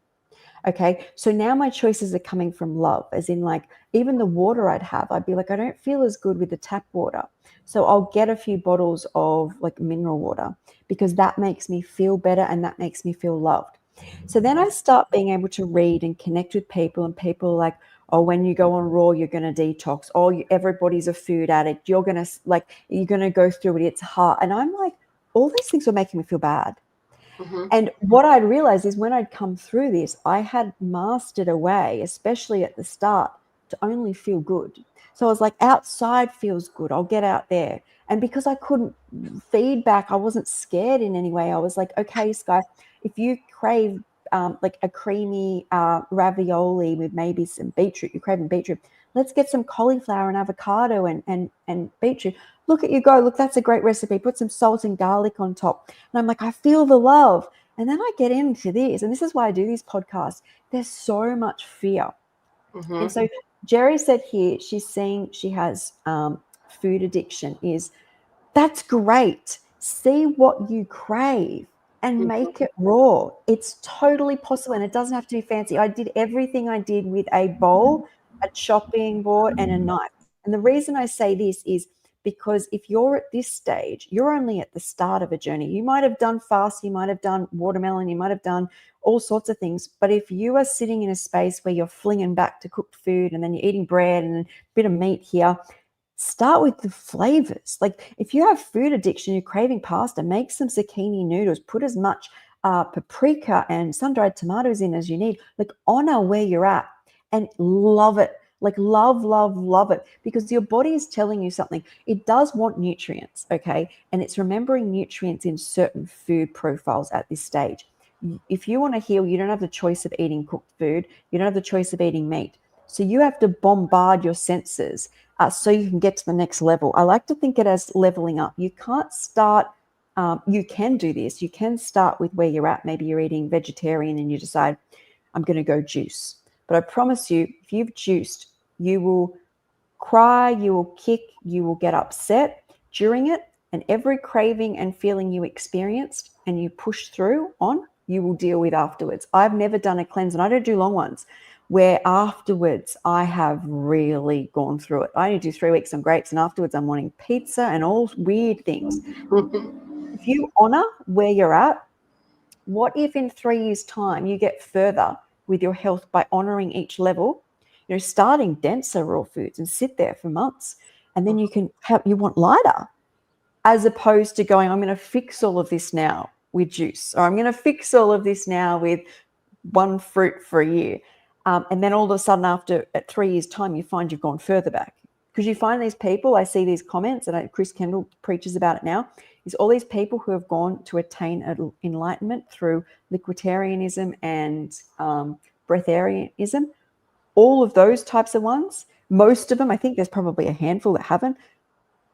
[SPEAKER 1] Okay. So now my choices are coming from love, as in, like, even the water I'd be like, I don't feel as good with the tap water. So I'll get a few bottles of like mineral water because that makes me feel better and that makes me feel loved. So then I start being able to read and connect with people, and people are like, Oh, when you go on Raw, you're going to detox. Oh, everybody's a food addict. You're going to go through it. It's hard. And I'm like, all these things were making me feel bad. And what I'd realized is when I'd come through this, I had mastered a way, especially at the start, to only feel good. So I was like, outside feels good. I'll get out there. And because I couldn't feedback, I wasn't scared in any way. I was like, okay, Skye, if you crave like a creamy ravioli with maybe some beetroot, you're craving beetroot, let's get some cauliflower and avocado and beetroot. Look at you go. Look, that's a great recipe. Put some salt and garlic on top. And I'm like, I feel the love. And then I get into this, and this is why I do these podcasts. There's so much fear. And so Jerry said here, she's saying she has food addiction. That's great. See what you crave and make it raw. It's totally possible, and it doesn't have to be fancy. I did everything I did with a bowl, a chopping board, and a knife. And the reason I say this is because if you're at this stage, you're only at the start of a journey. You might have done fast, you might have done watermelon, you might have done all sorts of things. But if you are sitting in a space where you're flinging back to cooked food and then you're eating bread and a bit of meat here, start with the flavors. Like if you have food addiction, you're craving pasta, make some zucchini noodles, put as much paprika and sun-dried tomatoes in as you need. Like honor where you're at and love it. Like love, love, love it, because your body is telling you something. It does want nutrients, okay? And it's remembering nutrients in certain food profiles at this stage. If you want to heal, you don't have the choice of eating cooked food. You don't have the choice of eating meat. So you have to bombard your senses so you can get to the next level. I like to think it as leveling up. You can't start, you can do this. You can start with where you're at. Maybe you're eating vegetarian and you decide, I'm going to go juice. But I promise you, if you've juiced, you will cry, you will kick, you will get upset during it. And every craving and feeling you experienced and you push through on, you will deal with afterwards. I've never done a cleanse, and I don't do long ones, where afterwards I have really gone through it. I only do 3 weeks on grapes, and afterwards I'm wanting pizza and all weird things. If you honor where you're at, what if in 3 years' time you get further with your health by honoring each level, starting denser raw foods and sit there for months, and then you want lighter, as opposed to going, I'm going to fix all of this now with juice, or I'm going to fix all of this now with one fruit for a year. And then all of a sudden at 3 years' time, you find you've gone further back. Because you find these people, I see these comments, and Chris Kendall preaches about it now, is all these people who have gone to attain enlightenment through liquiditarianism and breatharianism, all of those types of ones, most of them, I think there's probably a handful that haven't,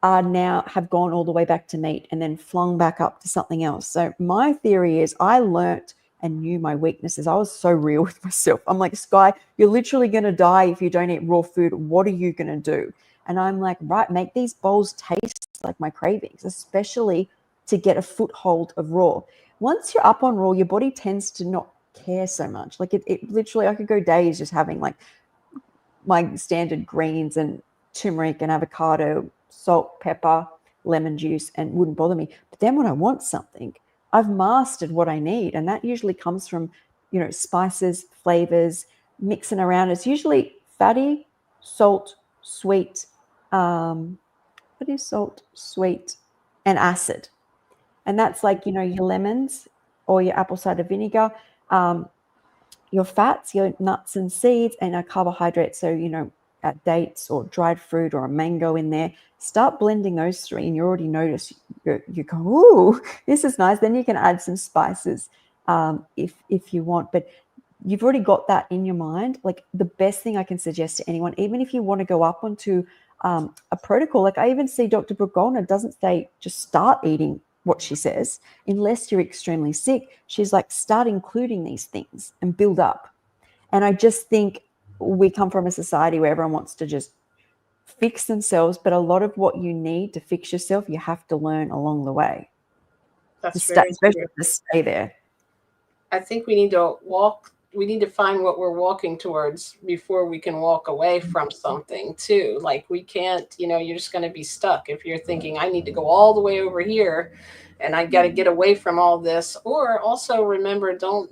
[SPEAKER 1] have gone all the way back to meat and then flung back up to something else. So my theory is I learnt and knew my weaknesses. I was so real with myself. I'm like, Skye, you're literally going to die if you don't eat raw food. What are you going to do? And I'm like, right, make these bowls taste like my cravings, especially to get a foothold of raw. Once you're up on raw, your body tends to not care so much. Like it literally, I could go days just having like my standard greens and turmeric and avocado, salt, pepper, lemon juice, and wouldn't bother me. But then when I want something, I've mastered what I need. And that usually comes from, spices, flavors, mixing around. It's usually fatty, salt, sweet. What is salt, sweet, and acid? And that's like, your lemons or your apple cider vinegar, your fats, your nuts and seeds, and our carbohydrates. So, dates or dried fruit or a mango in there. Start blending those three, and you already notice you go, ooh, this is nice. Then you can add some spices if you want, but you've already got that in your mind. Like the best thing I can suggest to anyone, even if you want to go up onto a protocol, like I even see Dr. Brooke Goldner doesn't say just start eating what she says, unless you're extremely sick. She's like, start including these things and build up. And I just think we come from a society where everyone wants to just fix themselves, but a lot of what you need to fix yourself, you have to learn along the way.
[SPEAKER 2] That's very true.
[SPEAKER 1] To stay there.
[SPEAKER 2] I think we need to walk we need to find what we're walking towards before we can walk away from something too. Like we can't, you're just going to be stuck if you're thinking I need to go all the way over here and I got to get away from all this. Or also remember, don't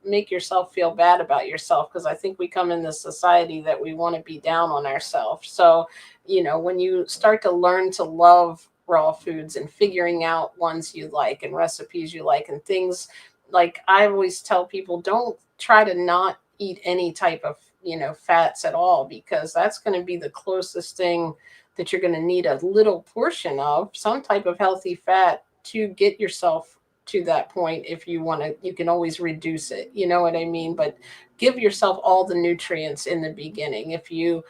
[SPEAKER 2] make yourself feel bad about yourself, because I think we come in this society that we want to be down on ourselves. So, when you start to learn to love raw foods and figuring out ones you like and recipes you like and things, like I always tell people, don't try to not eat any type of, fats at all, because that's going to be the closest thing that you're going to need a little portion of some type of healthy fat to get yourself to that point. If you want to, you can always reduce it, you know what I mean? But give yourself all the nutrients in the beginning. If you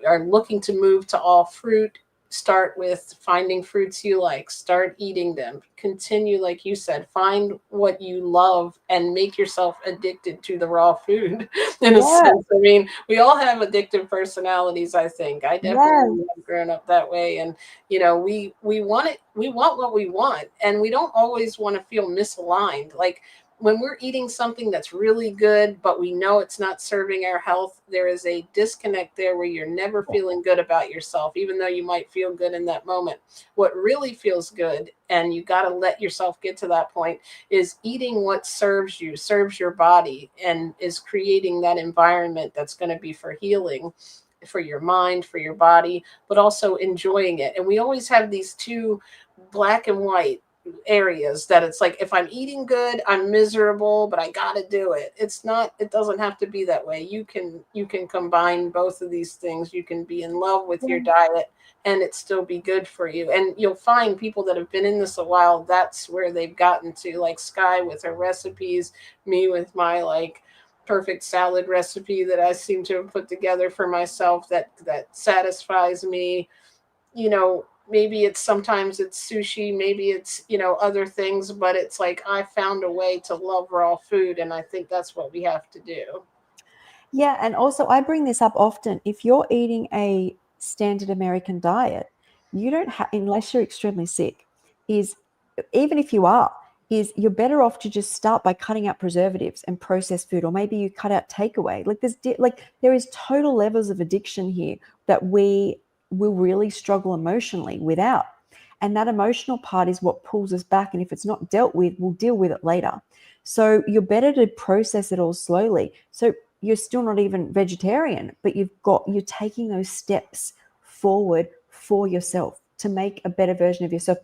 [SPEAKER 2] are looking to move to all fruit, start with finding fruits you like, start eating them, continue, like you said, find what you love and make yourself addicted to the raw food in a
[SPEAKER 1] Yeah,
[SPEAKER 2] sense. I mean, we all have addictive personalities. I think I
[SPEAKER 1] yeah,
[SPEAKER 2] definitely have grown up that way. And we want it, we want what we want, and we don't always want to feel misaligned. Like when we're eating something that's really good, but we know it's not serving our health, there is a disconnect there where you're never feeling good about yourself, even though you might feel good in that moment. What really feels good, and you got to let yourself get to that point, is eating what serves you, serves your body, and is creating that environment that's going to be for healing, for your mind, for your body, but also enjoying it. And we always have these two black and white areas that it's like, if I'm eating good, I'm miserable, but I got to do it. It's not, it doesn't have to be that way. You can combine both of these things. You can be in love with your
[SPEAKER 1] yeah.
[SPEAKER 2] diet and it still be good for you. And you'll find people that have been in this a while, that's where they've gotten to, like Skye with her recipes, me with my like perfect salad recipe that I seem to have put together for myself that satisfies me. Maybe it's sometimes it's sushi, maybe it's, other things, but it's like I found a way to love raw food, and I think that's what we have to do.
[SPEAKER 1] Yeah, and also I bring this up often. If you're eating a standard American diet, you don't have, unless you're extremely sick, is even if you are, is you're better off to just start by cutting out preservatives and processed food, or maybe you cut out takeaway. Like there is total levels of addiction here that we will really struggle emotionally without. And that emotional part is what pulls us back. And if it's not dealt with, we'll deal with it later. So you're better to process it all slowly. So you're still not even vegetarian, but you're taking those steps forward for yourself to make a better version of yourself.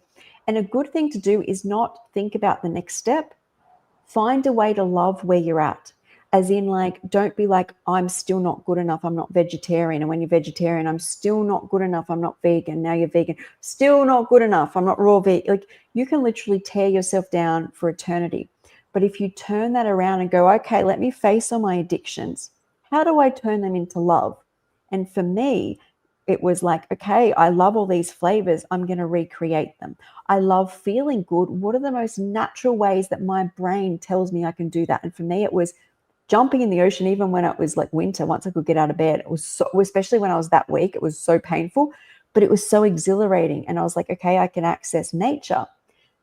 [SPEAKER 1] And a good thing to do is not think about the next step. Find a way to love where you're at. As in, like, don't be like, I'm still not good enough. I'm not vegetarian. And when you're vegetarian, I'm still not good enough. I'm not vegan. Now you're vegan. Still not good enough. I'm not raw vegan. Like, you can literally tear yourself down for eternity. But if you turn that around and go, okay, let me face all my addictions. How do I turn them into love? And for me, it was like, okay, I love all these flavors. I'm going to recreate them. I love feeling good. What are the most natural ways that my brain tells me I can do that? And for me, it was jumping in the ocean, even when it was like winter, once I could get out of bed. It was so, especially when I was that weak, it was so painful, but it was so exhilarating. And I was like, okay, I can access nature,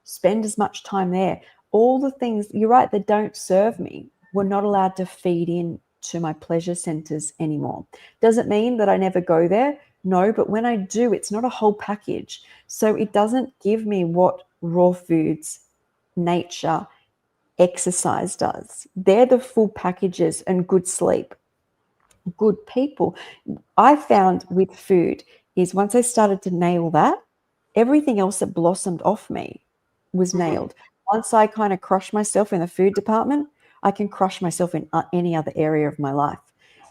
[SPEAKER 1] spend as much time there. All the things, you're right, that don't serve me, we're not allowed to feed in to my pleasure centers anymore. Does it mean that I never go there? No, but when I do, it's not a whole package. So it doesn't give me what raw foods, nature, exercise does. They're the full packages, and good sleep, good people. I found with food is once I started to nail that, everything else that blossomed off me was
[SPEAKER 2] Mhm.
[SPEAKER 1] nailed. Once I kind of crush myself in the food department, I can crush myself in any other area of my life.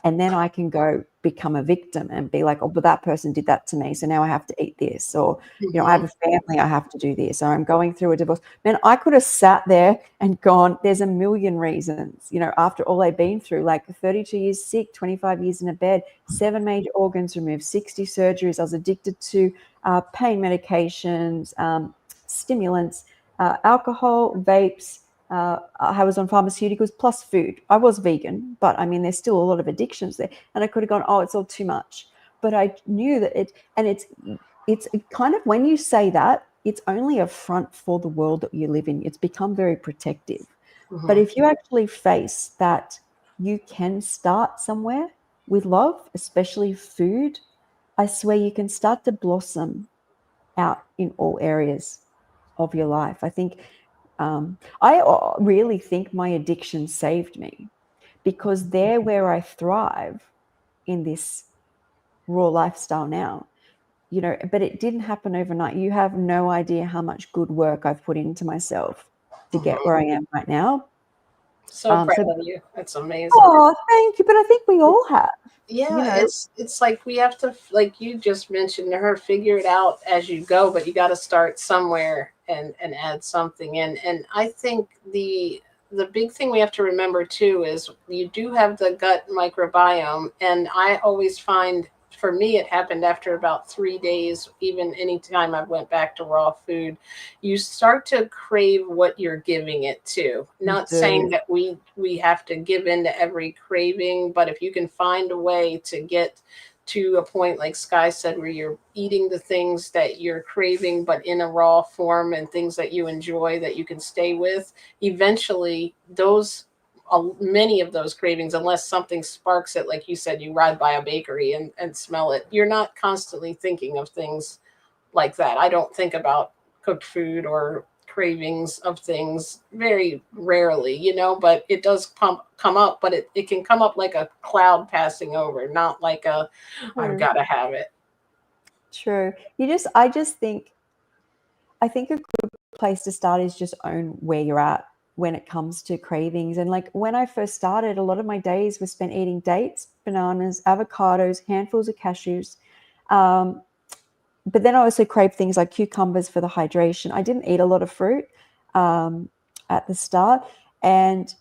[SPEAKER 1] And then I can go become a victim and be like, oh, but that person did that to me. So now I have to eat this. Or, I have
[SPEAKER 2] Mhm.
[SPEAKER 1] a family, I have to do this. Or I'm going through a divorce. Man, I could have sat there and gone, there's a million reasons, after all I've been through, like 32 years sick, 25 years in a bed, 7 major organs removed, 60 surgeries. I was addicted to pain medications, stimulants, alcohol, vapes. I was on pharmaceuticals plus food. I was vegan, but I mean, there's still a lot of addictions there. And I could have gone, oh, it's all too much. But I knew that it's kind of, when you say that, it's only a front for the world that you live in. It's become very protective. But
[SPEAKER 2] Mhm.
[SPEAKER 1] if you actually face that you can start somewhere with love, especially food. I swear you can start to blossom out in all areas of your life. I think I really think my addiction saved me, because they're where I thrive in this raw lifestyle now. But it didn't happen overnight. You have no idea how much good work I've put into myself to get where I am right now.
[SPEAKER 2] So proud
[SPEAKER 1] So,
[SPEAKER 2] of you. That's amazing.
[SPEAKER 1] oh, thank you. But I think we all have, you
[SPEAKER 2] Yeah,
[SPEAKER 1] know.
[SPEAKER 2] it's like we have to, like you just mentioned to her, figure it out as you go, but you got to start somewhere and add something in. And I think the big thing we have to remember too is you do have the gut microbiome, and I always find, for me, it happened after about 3 days. Even anytime I went back to raw food, you start to crave what you're giving it to.
[SPEAKER 1] You
[SPEAKER 2] Not saying
[SPEAKER 1] do.
[SPEAKER 2] that we have to give in to every craving, but if you can find a way to get to a point, like Skye said, where you're eating the things that you're craving but in a raw form, and things that you enjoy that you can stay with, eventually those, many of those cravings, unless something sparks it, like you said, you ride by a bakery and smell it, you're not constantly thinking of things like that. I don't think about cooked food or cravings of things, very rarely, but it does come up, but it can come up like a cloud passing over, not like a, I've
[SPEAKER 1] True.
[SPEAKER 2] got to have it.
[SPEAKER 1] True. I think a good place to start is just own where you're at when it comes to cravings. And like when I first started, a lot of my days were spent eating dates, bananas, avocados, handfuls of cashews. Um, but then I also craved things like cucumbers for the hydration. I didn't eat a lot of fruit um, at the start. And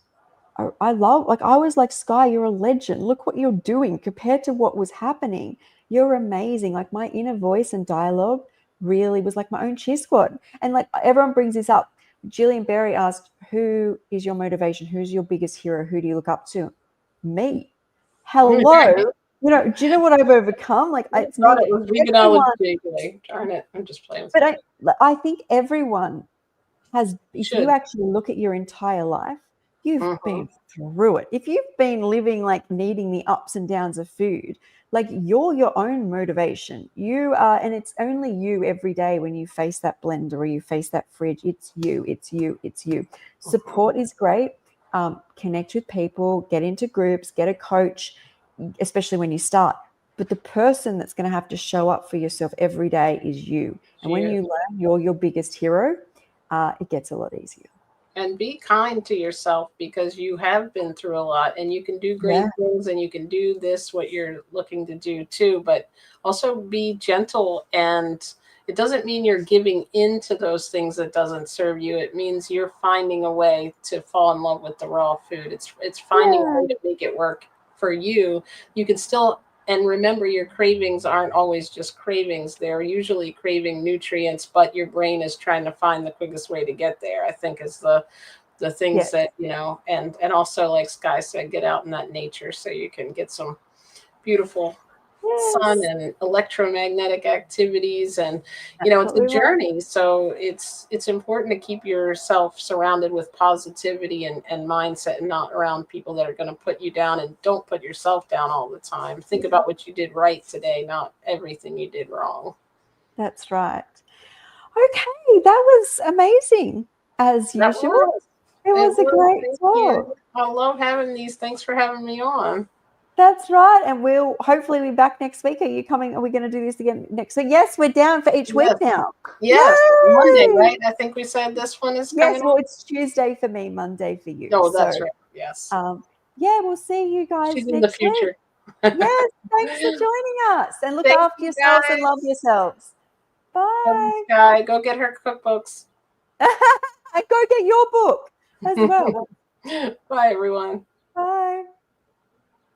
[SPEAKER 1] I love, like, I was like, Skye, you're a legend. Look what you're doing compared to what was happening. You're amazing. Like, my inner voice and dialogue really was like my own cheer squad. And like, everyone brings this up. Jillian Berry asked, who is your motivation? Who's your biggest hero? Who do you look up to? Me. Hello. Do you know what I've overcome? Like,
[SPEAKER 2] I
[SPEAKER 1] it's
[SPEAKER 2] thought
[SPEAKER 1] me.
[SPEAKER 2] it was veganology
[SPEAKER 1] Everyone,
[SPEAKER 2] bakery. Darn it. I'm just playing with
[SPEAKER 1] but
[SPEAKER 2] you.
[SPEAKER 1] I think everyone has, if you
[SPEAKER 2] Should.
[SPEAKER 1] actually look at your entire life, you've
[SPEAKER 2] Hmm.
[SPEAKER 1] been through it. If you've been living like needing the ups and downs of food, like, you're your own motivation. You are, and it's only you every day when you face that blender or you face that fridge. It's you, it's you, it's you. Support is great. Connect with people, get into groups, get a coach, especially when you start. But the person that's going to have to show up for yourself every day is you. And when
[SPEAKER 2] Cheers.
[SPEAKER 1] you learn you're your biggest hero, it gets a lot easier.
[SPEAKER 2] And be kind to yourself, because you have been through a lot, and you can do
[SPEAKER 1] Yeah.
[SPEAKER 2] great things, and you can do this, what you're looking to do too, but also be gentle. And it doesn't mean you're giving into those things that doesn't serve you. It means you're finding a way to fall in love with the raw food. It's finding a
[SPEAKER 1] Yeah.
[SPEAKER 2] way to make it work for you. You can still, and remember, your cravings aren't always just cravings. They're usually craving nutrients, but your brain is trying to find the quickest way to get there, I think, is the things
[SPEAKER 1] Yes.
[SPEAKER 2] that, and also, like Skye said, get out in that nature so you can get some beautiful sun
[SPEAKER 1] Yes.
[SPEAKER 2] and electromagnetic activities. And
[SPEAKER 1] That's
[SPEAKER 2] it's
[SPEAKER 1] what
[SPEAKER 2] a
[SPEAKER 1] we want.
[SPEAKER 2] journey, so it's important to keep yourself surrounded with positivity and mindset, and not around people that are going to put you down. And don't put yourself down all the time. Think
[SPEAKER 1] Yeah,
[SPEAKER 2] about what you did right today, not everything you did wrong.
[SPEAKER 1] that's right. Okay, that was amazing as
[SPEAKER 2] That
[SPEAKER 1] usual.
[SPEAKER 2] was
[SPEAKER 1] It
[SPEAKER 2] it
[SPEAKER 1] was a
[SPEAKER 2] was
[SPEAKER 1] great
[SPEAKER 2] Thank you.
[SPEAKER 1] talk.
[SPEAKER 2] I love having these. Thanks for having me on.
[SPEAKER 1] That's right. And we'll hopefully be back next week. Are you coming? Are we going to do this again next week? Yes, we're down for each week
[SPEAKER 2] Yes.
[SPEAKER 1] now.
[SPEAKER 2] Yes, Monday,
[SPEAKER 1] Yay!
[SPEAKER 2] right? I think we said this one is
[SPEAKER 1] Yes,
[SPEAKER 2] coming
[SPEAKER 1] well,
[SPEAKER 2] up.
[SPEAKER 1] it's Tuesday for me, Monday for you.
[SPEAKER 2] Oh,
[SPEAKER 1] So,
[SPEAKER 2] that's right. Yes.
[SPEAKER 1] yeah, we'll see you guys
[SPEAKER 2] She's in the
[SPEAKER 1] next week.
[SPEAKER 2] future.
[SPEAKER 1] Yes, thanks for joining us. And look
[SPEAKER 2] Thank
[SPEAKER 1] after
[SPEAKER 2] you,
[SPEAKER 1] yourselves and love
[SPEAKER 2] guys.
[SPEAKER 1] yourselves.
[SPEAKER 2] Love you,
[SPEAKER 1] Bye.
[SPEAKER 2] Skye. Go get her cookbooks.
[SPEAKER 1] And go get your book as well.
[SPEAKER 2] Bye, everyone.